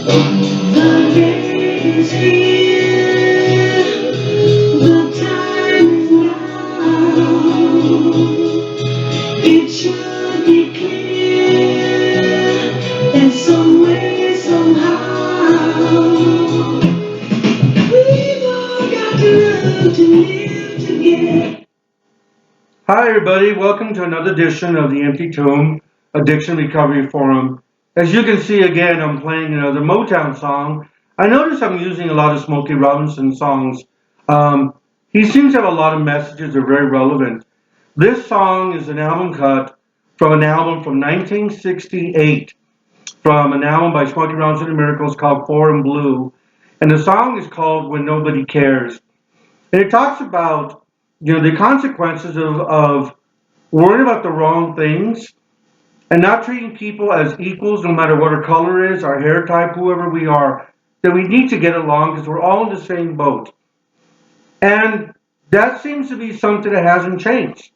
The day is here, the time is now. It should be clear that some way, somehow, we've all got to learn to live together. Hi, everybody. Welcome to another edition of the Empty Tomb Addiction Recovery Forum. As you can see, again, I'm playing another Motown song. I notice I'm using a lot of Smokey Robinson songs. He seems to have a lot of messages that are very relevant. This song is an album cut from an album from 1968, from an album by Smokey Robinson and Miracles called Four in Blue. And the song is called When Nobody Cares. And it talks about, the consequences of worrying about the wrong things and not treating people as equals, no matter what our color is, our hair type, whoever we are, that we need to get along because we're all in the same boat. And that seems to be something that hasn't changed.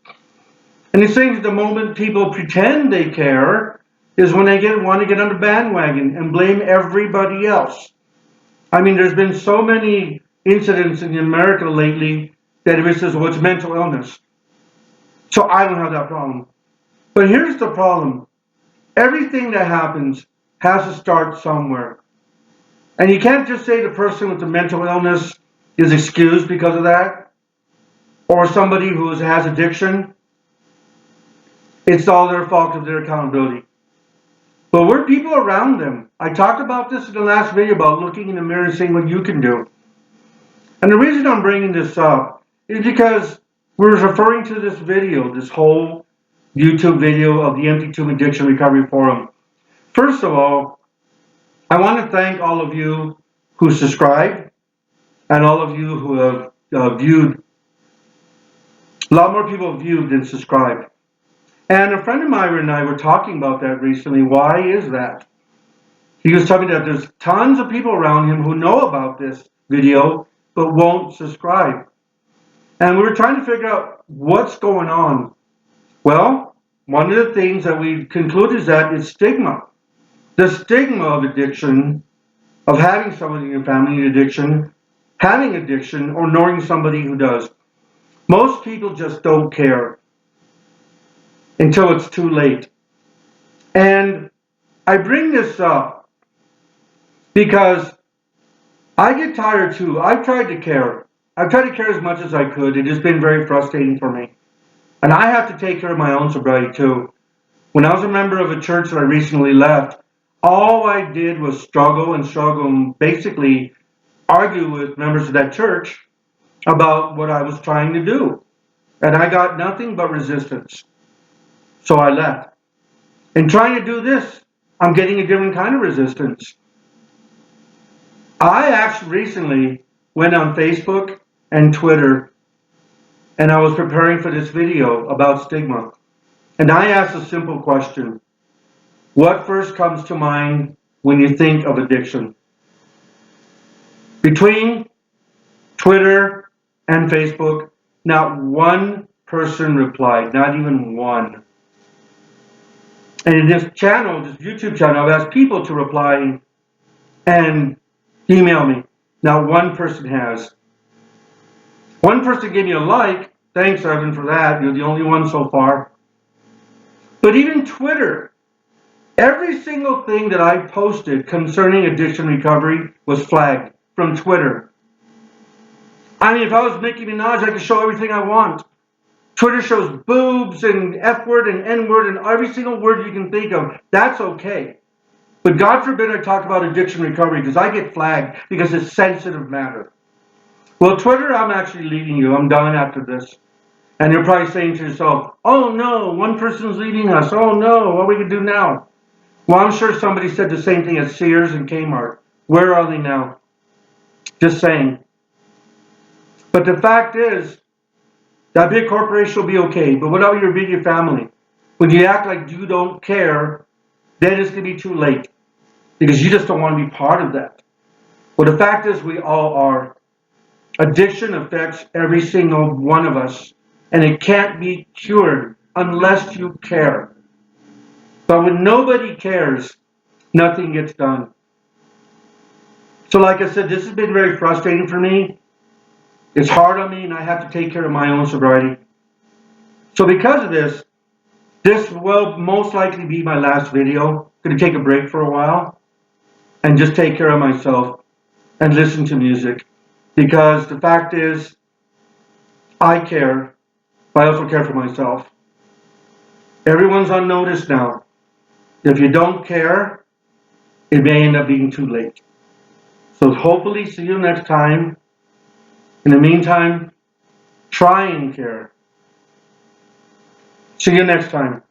And it seems the moment people pretend they care is when they want to get on the bandwagon and blame everybody else. I mean, there's been so many incidents in America lately that it says, well, it's mental illness. So I don't have that problem. But here's the problem. Everything that happens has to start somewhere. And you can't just say the person with the mental illness is excused because of that, or somebody who has addiction. It's all their fault of their accountability. But we're people around them. I talked about this in the last video about looking in the mirror and seeing what you can do. And the reason I'm bringing this up is because we're referring to this video, this whole YouTube video of the Empty Tomb Addiction Recovery Forum. First of all, I want to thank all of you who subscribed and all of you who have viewed. A lot more people have viewed than subscribed. And a friend of mine and I were talking about that recently. Why is that? He was telling me that there's tons of people around him who know about this video but won't subscribe. And we were trying to figure out what's going on. Well, one of the things that we concluded is that it's stigma. The stigma of addiction, of having somebody in your family in addiction, having addiction, or knowing somebody who does. Most people just don't care until it's too late. And I bring this up because I get tired too. I've tried to care. I've tried to care as much as I could. It has been very frustrating for me. And I have to take care of my own sobriety too. When I was a member of a church that I recently left, all I did was struggle and basically argue with members of that church about what I was trying to do. And I got nothing but resistance. So I left. In trying to do this, I'm getting a different kind of resistance. I actually recently went on Facebook and Twitter, and I was preparing for this video about stigma. And I asked a simple question. What first comes to mind when you think of addiction? Between Twitter and Facebook, not one person replied, not even one. And in this channel, this YouTube channel, I've asked people to reply and email me. Not one person has. One person gave me a like. Thanks, Evan, for that. You're the only one so far. But even Twitter, every single thing that I posted concerning addiction recovery was flagged from Twitter. I mean, if I was Nicki Minaj, I could show everything I want. Twitter shows boobs and F word and N word and every single word you can think of. That's okay. But God forbid I talk about addiction recovery because I get flagged because it's sensitive matter. Well, Twitter, I'm actually leaving you. I'm done after this. And you're probably saying to yourself, oh no, one person's leaving us. Oh no, what are we going to do now? Well, I'm sure somebody said the same thing at Sears and Kmart. Where are they now? Just saying. But the fact is, that big corporation will be okay. But what about your immediate family? When you act like you don't care, then it's going to be too late. Because you just don't want to be part of that. Well, the fact is we all are. Addiction affects every single one of us. And it can't be cured unless you care. But when nobody cares, nothing gets done. So like I said, this has been very frustrating for me. It's hard on me, and I have to take care of my own sobriety. So because of this will most likely be my last video. I'm going to take a break for a while and just take care of myself and listen to music. Because the fact is, I care, but I also care for myself. Everyone's on notice now. If you don't care, it may end up being too late. So hopefully see you next time. In the meantime, try and care. See you next time.